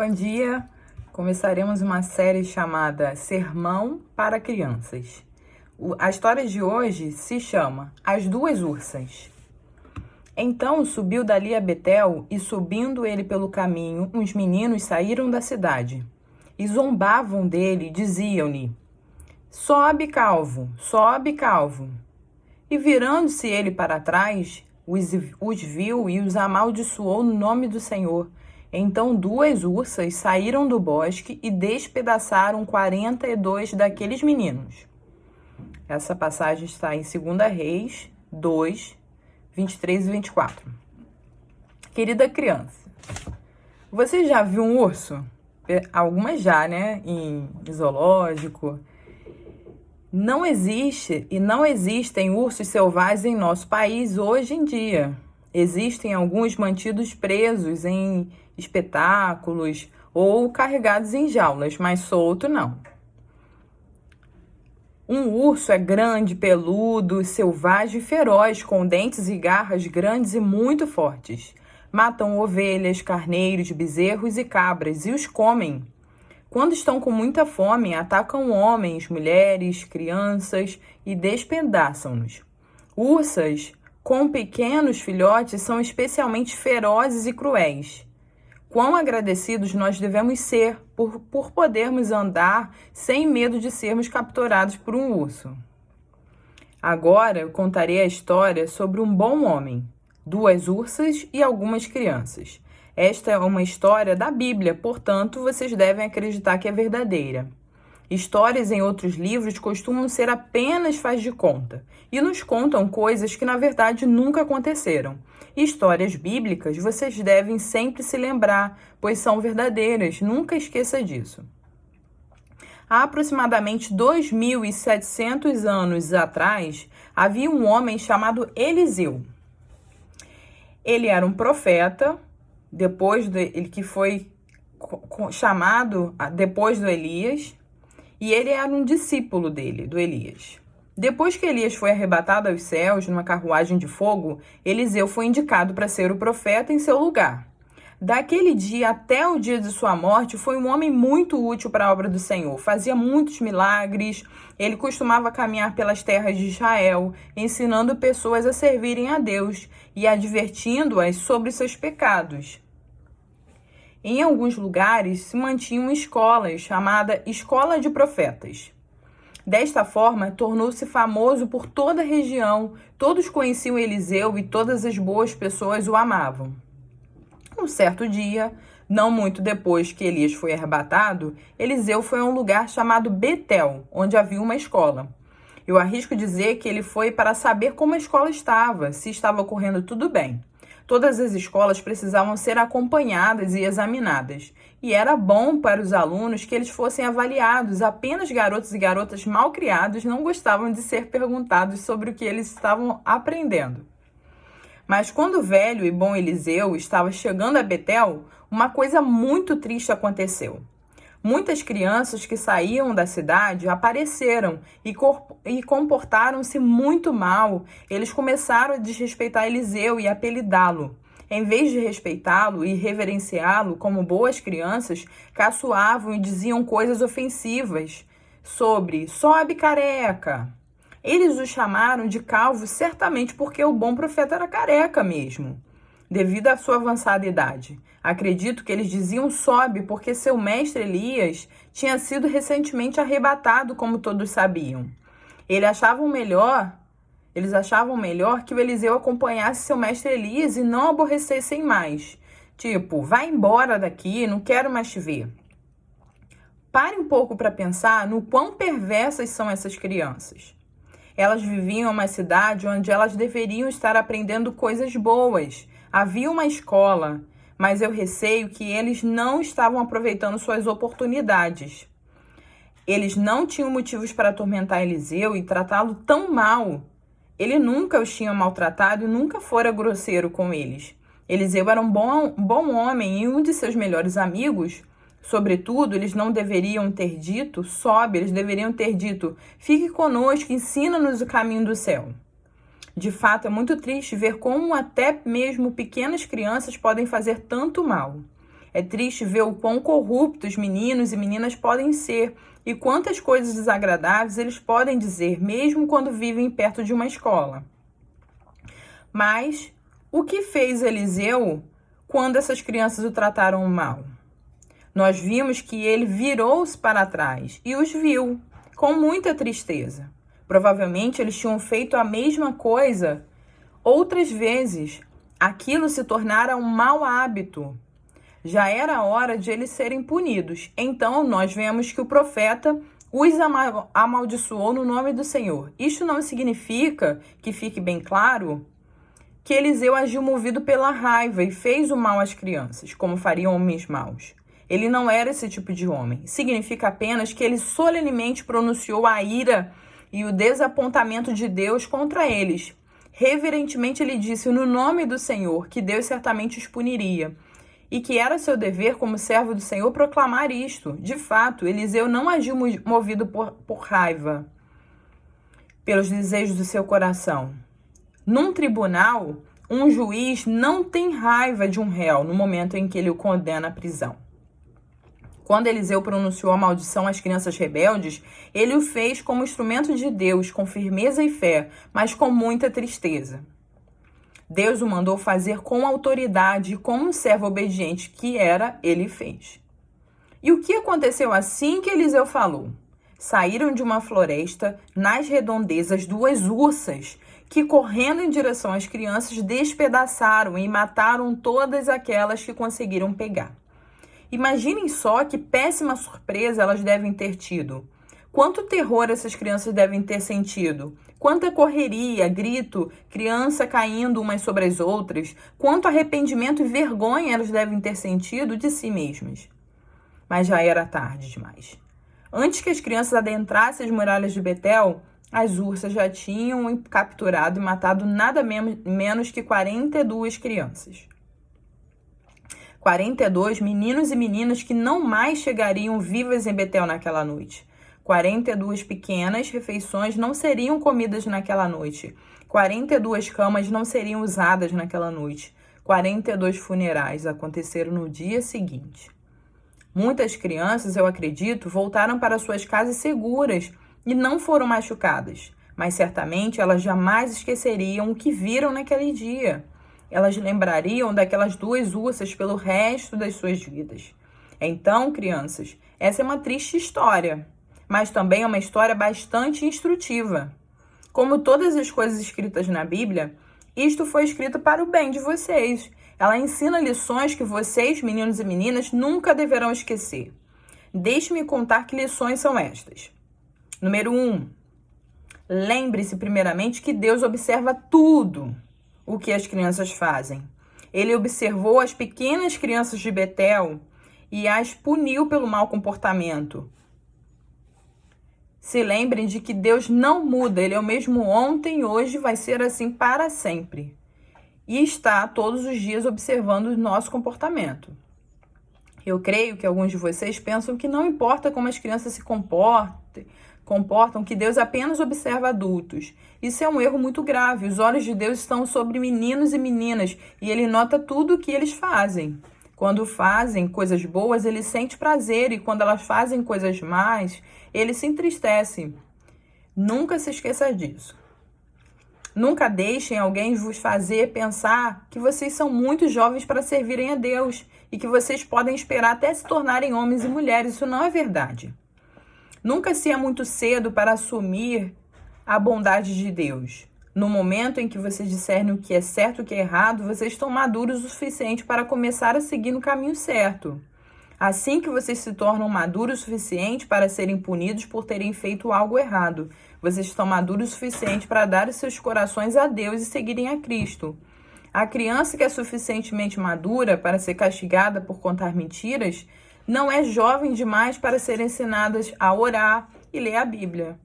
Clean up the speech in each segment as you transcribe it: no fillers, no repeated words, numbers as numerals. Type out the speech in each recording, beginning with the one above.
Bom dia! Começaremos uma série chamada Sermão para Crianças. A história de hoje se chama As Duas Ursas. Então subiu dali a Betel, e subindo ele pelo caminho, uns meninos saíram da cidade. E zombavam dele e diziam-lhe: Sobe, calvo, sobe, calvo. E virando-se ele para trás, os viu e os amaldiçoou no nome do Senhor. Então duas ursas saíram do bosque e despedaçaram 42 daqueles meninos. Essa passagem está em 2 Reis 2, 23 e 24. Querida criança, você já viu um urso? Algumas já, né? Em zoológico. Não existe e não existem ursos selvagens em nosso país hoje em dia. Existem alguns mantidos presos em espetáculos ou carregados em jaulas, mas solto não. Um urso é grande, peludo, selvagem e feroz, com dentes e garras grandes e muito fortes. Matam ovelhas, carneiros, bezerros e cabras e os comem. Quando estão com muita fome, atacam homens, mulheres, crianças e despedaçam-nos. Ursas com pequenos filhotes são especialmente ferozes e cruéis. Quão agradecidos nós devemos ser por podermos andar sem medo de sermos capturados por um urso. Agora eu contarei a história sobre um bom homem, duas ursas e algumas crianças. Esta é uma história da Bíblia, portanto, vocês devem acreditar que é verdadeira. Histórias em outros livros costumam ser apenas faz de conta e nos contam coisas que, na verdade, nunca aconteceram. Histórias bíblicas vocês devem sempre se lembrar, pois são verdadeiras, nunca esqueça disso. Há aproximadamente 2.700 anos atrás, havia um homem chamado Eliseu. Ele era um profeta, que foi chamado depois do Elias, e ele era um discípulo do Elias. Depois que Elias foi arrebatado aos céus numa carruagem de fogo, Eliseu foi indicado para ser o profeta em seu lugar. Daquele dia até o dia de sua morte, foi um homem muito útil para a obra do Senhor. Fazia muitos milagres, ele costumava caminhar pelas terras de Israel, ensinando pessoas a servirem a Deus e advertindo-as sobre seus pecados. Em alguns lugares se mantinham escolas, chamada Escola de Profetas. Desta forma, tornou-se famoso por toda a região, todos conheciam Eliseu e todas as boas pessoas o amavam. Um certo dia, não muito depois que Elias foi arrebatado, Eliseu foi a um lugar chamado Betel, onde havia uma escola. Eu arrisco dizer que ele foi para saber como a escola estava, se estava ocorrendo tudo bem. Todas as escolas precisavam ser acompanhadas e examinadas, e era bom para os alunos que eles fossem avaliados. Apenas garotos e garotas mal criados não gostavam de ser perguntados sobre o que eles estavam aprendendo. Mas quando o velho e bom Eliseu estava chegando a Betel, uma coisa muito triste aconteceu. Muitas crianças que saíam da cidade apareceram e comportaram-se muito mal. Eles começaram a desrespeitar Eliseu e apelidá-lo. Em vez de respeitá-lo e reverenciá-lo como boas crianças, caçoavam e diziam coisas ofensivas sobre sobe careca. Eles o chamaram de calvo certamente porque o bom profeta era careca mesmo, devido à sua avançada idade. Acredito que eles diziam sobe porque seu mestre Elias tinha sido recentemente arrebatado, como todos sabiam. Eles achavam melhor que o Eliseu acompanhasse seu mestre Elias e não aborrecessem mais. Tipo, vai embora daqui, não quero mais te ver. Pare um pouco para pensar no quão perversas são essas crianças. Elas viviam em uma cidade onde elas deveriam estar aprendendo coisas boas. Havia uma escola, mas eu receio que eles não estavam aproveitando suas oportunidades. Eles não tinham motivos para atormentar Eliseu e tratá-lo tão mal. Ele nunca os tinha maltratado e nunca fora grosseiro com eles. Eliseu era um bom homem e um de seus melhores amigos. Sobretudo, eles não deveriam ter dito, sobe, eles deveriam ter dito, fique conosco, ensina-nos o caminho do céu. De fato, é muito triste ver como até mesmo pequenas crianças podem fazer tanto mal. É triste ver o quão corruptos meninos e meninas podem ser e quantas coisas desagradáveis eles podem dizer, mesmo quando vivem perto de uma escola. Mas o que fez Eliseu quando essas crianças o trataram mal? Nós vimos que ele virou-se para trás e os viu com muita tristeza. Provavelmente eles tinham feito a mesma coisa outras vezes. Aquilo se tornara um mau hábito. Já era hora de eles serem punidos. Então nós vemos que o profeta os amaldiçoou no nome do Senhor. Isto não significa, que fique bem claro, que Eliseu agiu movido pela raiva e fez o mal às crianças, como fariam homens maus. Ele não era esse tipo de homem. Significa apenas que ele solenemente pronunciou a ira e o desapontamento de Deus contra eles. Reverentemente ele disse no nome do Senhor que Deus certamente os puniria e que era seu dever como servo do Senhor proclamar isto. De fato, Eliseu não agiu movido por raiva, pelos desejos do seu coração. Num tribunal, um juiz não tem raiva de um réu no momento em que ele o condena à prisão. Quando Eliseu pronunciou a maldição às crianças rebeldes, ele o fez como instrumento de Deus, com firmeza e fé, mas com muita tristeza. Deus o mandou fazer com autoridade e como um servo obediente que era, ele fez. E o que aconteceu assim que Eliseu falou? Saíram de uma floresta, nas redondezas, 2 ursas, que correndo em direção às crianças, despedaçaram e mataram todas aquelas que conseguiram pegar. Imaginem só que péssima surpresa elas devem ter tido. Quanto terror essas crianças devem ter sentido. Quanta correria, grito, criança caindo umas sobre as outras. Quanto arrependimento e vergonha elas devem ter sentido de si mesmas. Mas já era tarde demais. Antes que as crianças adentrassem as muralhas de Betel, as ursas já tinham capturado e matado nada menos que 42 crianças. 42 meninos e meninas que não mais chegariam vivas em Betel naquela noite. 42 pequenas refeições não seriam comidas naquela noite. 42 camas não seriam usadas naquela noite. 42 funerais aconteceram no dia seguinte. Muitas crianças, eu acredito, voltaram para suas casas seguras e não foram machucadas. Mas certamente elas jamais esqueceriam o que viram naquele dia. Elas lembrariam daquelas 2 ursas pelo resto das suas vidas. Então, crianças, essa é uma triste história, mas também é uma história bastante instrutiva. Como todas as coisas escritas na Bíblia, isto foi escrito para o bem de vocês. Ela ensina lições que vocês, meninos e meninas, nunca deverão esquecer. Deixe-me contar que lições são estas. Número 1. Lembre-se primeiramente que Deus observa tudo o que as crianças fazem. Ele observou as pequenas crianças de Betel e as puniu pelo mau comportamento. Se lembrem de que Deus não muda, Ele é o mesmo ontem, hoje, vai ser assim para sempre. E está todos os dias observando o nosso comportamento. Eu creio que alguns de vocês pensam que não importa como as crianças se comportam, que Deus apenas observa adultos. Isso é um erro muito grave. Os olhos de Deus estão sobre meninos e meninas e Ele nota tudo o que eles fazem. Quando fazem coisas boas, Ele sente prazer e quando elas fazem coisas más, Ele se entristece. Nunca se esqueça disso. Nunca deixem alguém vos fazer pensar que vocês são muito jovens para servirem a Deus e que vocês podem esperar até se tornarem homens e mulheres. Isso não é verdade. Nunca se é muito cedo para assumir a bondade de Deus. No momento em que vocês discernem o que é certo e o que é errado, vocês estão maduros o suficiente para começar a seguir no caminho certo. Assim que vocês se tornam maduros o suficiente para serem punidos por terem feito algo errado, vocês estão maduros o suficiente para dar os seus corações a Deus e seguirem a Cristo. A criança que é suficientemente madura para ser castigada por contar mentiras não é jovem demais para ser ensinada a orar e ler a Bíblia.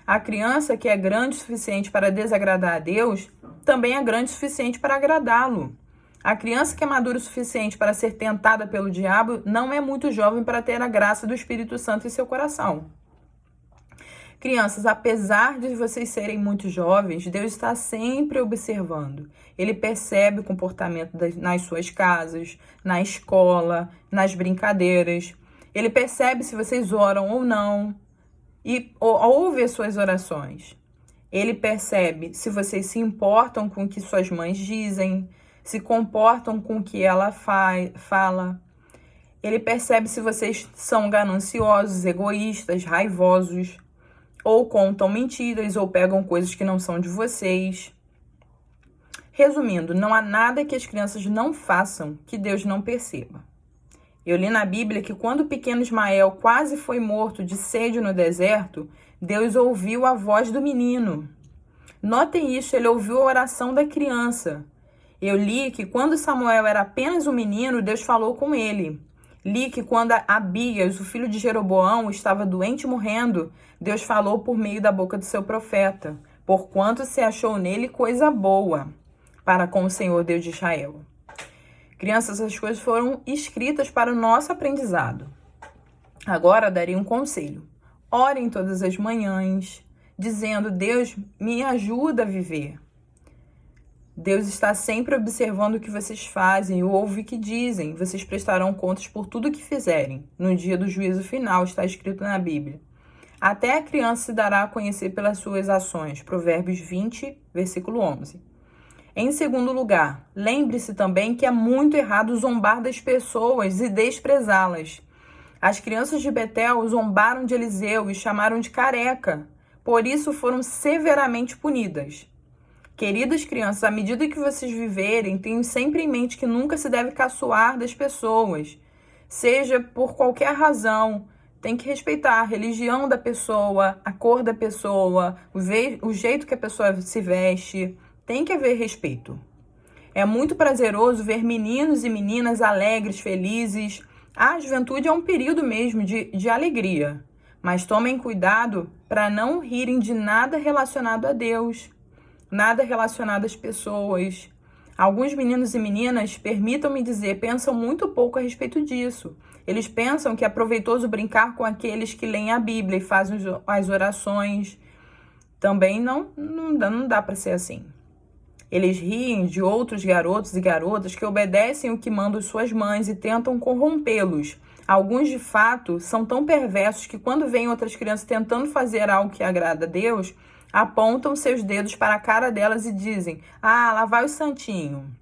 A criança que é grande o suficiente para desagradar a Deus também é grande o suficiente para agradá-lo. A criança que é madura o suficiente para ser tentada pelo diabo não é muito jovem para ter a graça do Espírito Santo em seu coração. Crianças, apesar de vocês serem muito jovens, Deus está sempre observando. Ele percebe o comportamento nas suas casas, na escola, nas brincadeiras. Ele percebe se vocês oram ou não e ouve as suas orações. Ele percebe se vocês se importam com o que suas mães dizem, se comportam com o que ela fala. Ele percebe se vocês são gananciosos, egoístas, raivosos, ou contam mentiras, ou pegam coisas que não são de vocês. Resumindo, não há nada que as crianças não façam que Deus não perceba. Eu li na Bíblia que quando o pequeno Ismael quase foi morto de sede no deserto, Deus ouviu a voz do menino. Notem isso, ele ouviu a oração da criança. Eu li que quando Samuel era apenas um menino, Deus falou com ele. Li que quando Abias, o filho de Jeroboão, estava doente e morrendo, Deus falou por meio da boca do seu profeta, porquanto se achou nele coisa boa para com o Senhor Deus de Israel. Crianças, essas coisas foram escritas para o nosso aprendizado. Agora darei um conselho. Orem todas as manhãs, dizendo: Deus, me ajuda a viver. Deus está sempre observando o que vocês fazem e ouve o que dizem. Vocês prestarão contas por tudo que fizerem. No dia do juízo final, está escrito na Bíblia. Até a criança se dará a conhecer pelas suas ações. Provérbios 20, versículo 11. Em segundo lugar, lembre-se também que é muito errado zombar das pessoas e desprezá-las. As crianças de Betel zombaram de Eliseu e chamaram de careca. Por isso foram severamente punidas. Queridas crianças, à medida que vocês viverem, tenham sempre em mente que nunca se deve caçoar das pessoas. Seja por qualquer razão, tem que respeitar a religião da pessoa, a cor da pessoa, o jeito que a pessoa se veste. Tem que haver respeito. É muito prazeroso ver meninos e meninas alegres, felizes. A juventude é um período mesmo de alegria. Mas tomem cuidado para não rirem de nada relacionado a Deus. Nada relacionado às pessoas. Alguns meninos e meninas, permitam-me dizer, pensam muito pouco a respeito disso. Eles pensam que é proveitoso brincar com aqueles que leem a Bíblia e fazem as orações. Também não dá para ser assim. Eles riem de outros garotos e garotas que obedecem o que mandam suas mães e tentam corrompê-los. Alguns, de fato, são tão perversos que quando veem outras crianças tentando fazer algo que agrada a Deus, apontam seus dedos para a cara delas e dizem: ah, lá vai o santinho.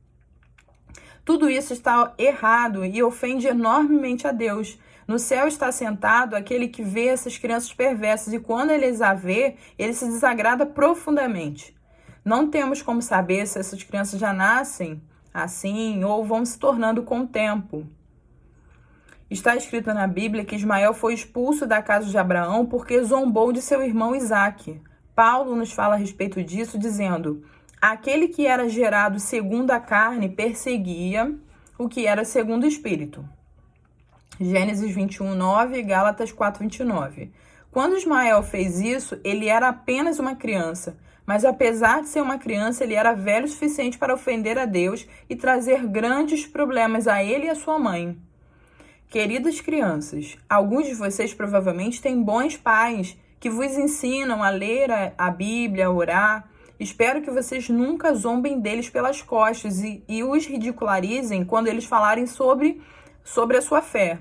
Tudo isso está errado e ofende enormemente a Deus. No céu está sentado aquele que vê essas crianças perversas e quando ele as vê, ele se desagrada profundamente. Não temos como saber se essas crianças já nascem assim ou vão se tornando com o tempo. Está escrito na Bíblia que Ismael foi expulso da casa de Abraão porque zombou de seu irmão Isaque. Paulo nos fala a respeito disso, dizendo: aquele que era gerado segundo a carne perseguia o que era segundo o Espírito. Gênesis 21:9 e Gálatas 4:29. Quando Ismael fez isso, ele era apenas uma criança, mas apesar de ser uma criança, ele era velho o suficiente para ofender a Deus e trazer grandes problemas a ele e a sua mãe. Queridas crianças, alguns de vocês provavelmente têm bons pais que vos ensinam a ler a Bíblia, a orar. Espero que vocês nunca zombem deles pelas costas e os ridicularizem quando eles falarem sobre a sua fé.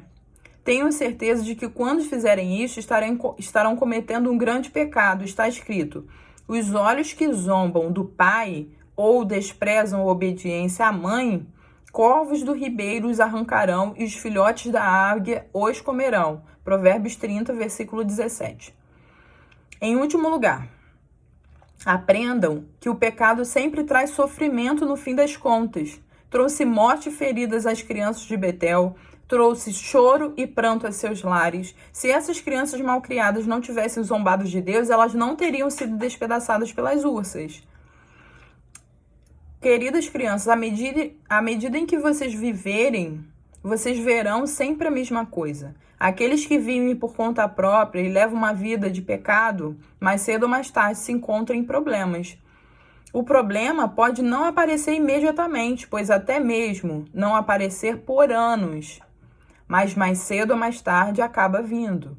Tenho certeza de que quando fizerem isso, estarão cometendo um grande pecado. Está escrito: os olhos que zombam do pai ou desprezam a obediência à mãe, corvos do ribeiro os arrancarão e os filhotes da águia os comerão. Provérbios 30, versículo 17. Em último lugar, aprendam que o pecado sempre traz sofrimento no fim das contas. Trouxe morte e feridas às crianças de Betel, trouxe choro e pranto a seus lares. Se essas crianças malcriadas não tivessem zombado de Deus, elas não teriam sido despedaçadas pelas ursas. Queridas crianças, à medida em que vocês viverem, vocês verão sempre a mesma coisa. Aqueles que vivem por conta própria e levam uma vida de pecado, mais cedo ou mais tarde se encontram em problemas. O problema pode não aparecer imediatamente, pois até mesmo não aparecer por anos, mas mais cedo ou mais tarde acaba vindo.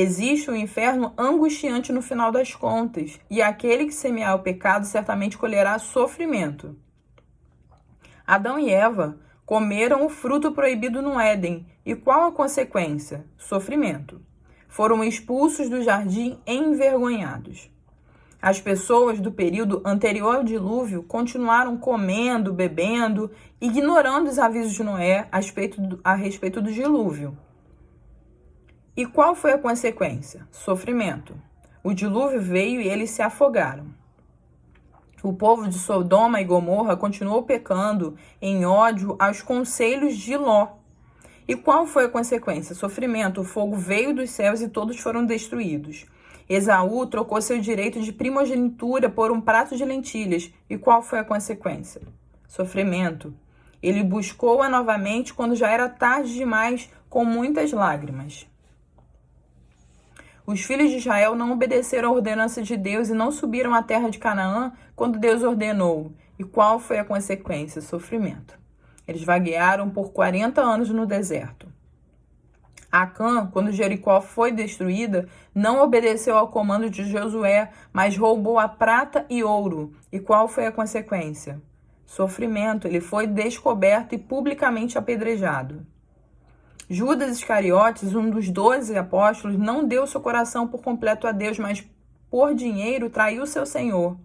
Existe um inferno angustiante no final das contas, e aquele que semear o pecado certamente colherá sofrimento. Adão e Eva comeram o fruto proibido no Éden, e qual a consequência? Sofrimento. Foram expulsos do jardim envergonhados. As pessoas do período anterior ao dilúvio continuaram comendo, bebendo, ignorando os avisos de Noé a respeito do dilúvio. E qual foi a consequência? Sofrimento. O dilúvio veio e eles se afogaram. O povo de Sodoma e Gomorra continuou pecando em ódio aos conselhos de Ló. E qual foi a consequência? Sofrimento. O fogo veio dos céus e todos foram destruídos. Esaú trocou seu direito de primogenitura por um prato de lentilhas. E qual foi a consequência? Sofrimento. Ele buscou-a novamente quando já era tarde demais, com muitas lágrimas. Os filhos de Israel não obedeceram à ordenança de Deus e não subiram à terra de Canaã quando Deus ordenou. E qual foi a consequência? Sofrimento. Eles vaguearam por 40 anos no deserto. Acã, quando Jericó foi destruída, não obedeceu ao comando de Josué, mas roubou a prata e ouro. E qual foi a consequência? Sofrimento. Ele foi descoberto e publicamente apedrejado. Judas Iscariotes, um dos 12 apóstolos, não deu seu coração por completo a Deus, mas por dinheiro traiu seu Senhor.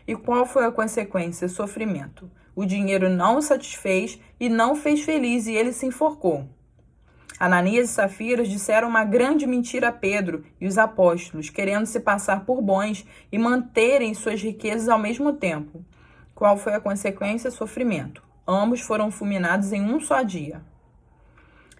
E qual foi a consequência? Sofrimento. O dinheiro não o satisfez e não o fez feliz, e ele se enforcou. Ananias e Safira disseram uma grande mentira a Pedro e os apóstolos, querendo se passar por bons e manterem suas riquezas ao mesmo tempo. Qual foi a consequência? Sofrimento. Ambos foram fulminados em um só dia.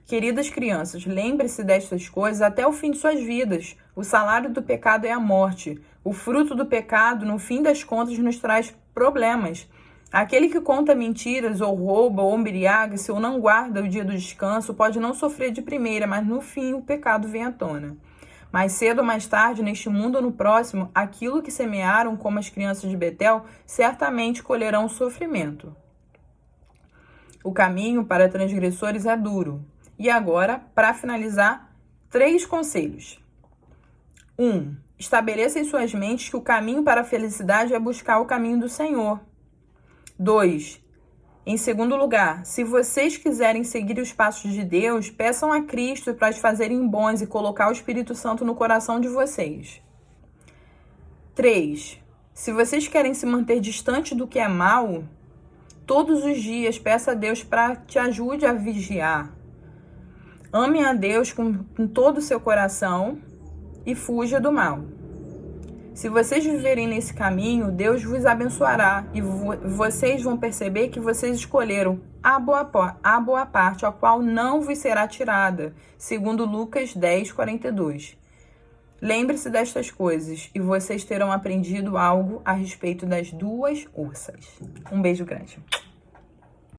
Queridas crianças, lembre-se destas coisas até o fim de suas vidas. O salário do pecado é a morte. O fruto do pecado, no fim das contas, nos traz problemas. Aquele que conta mentiras, ou rouba, ou embriaga-se, ou não guarda o dia do descanso, pode não sofrer de primeira, mas no fim o pecado vem à tona. Mais cedo ou mais tarde, neste mundo ou no próximo, aquilo que semearam, como as crianças de Betel, certamente colherão sofrimento. O caminho para transgressores é duro. E agora, para finalizar, 3 conselhos. 1. Estabeleça em suas mentes que o caminho para a felicidade é buscar o caminho do Senhor. 2. Em segundo lugar, se vocês quiserem seguir os passos de Deus, peçam a Cristo para os fazerem bons e colocar o Espírito Santo no coração de vocês. 3. Se vocês querem se manter distante do que é mal, todos os dias peça a Deus para te ajude a vigiar. Ame a Deus com todo o seu coração e fuja do mal. Se vocês viverem nesse caminho, Deus vos abençoará e vocês vão perceber que vocês escolheram a boa parte, a qual não vos será tirada, segundo Lucas 10:42. Lembre-se destas coisas e vocês terão aprendido algo a respeito das 2 ursas. Um beijo grande.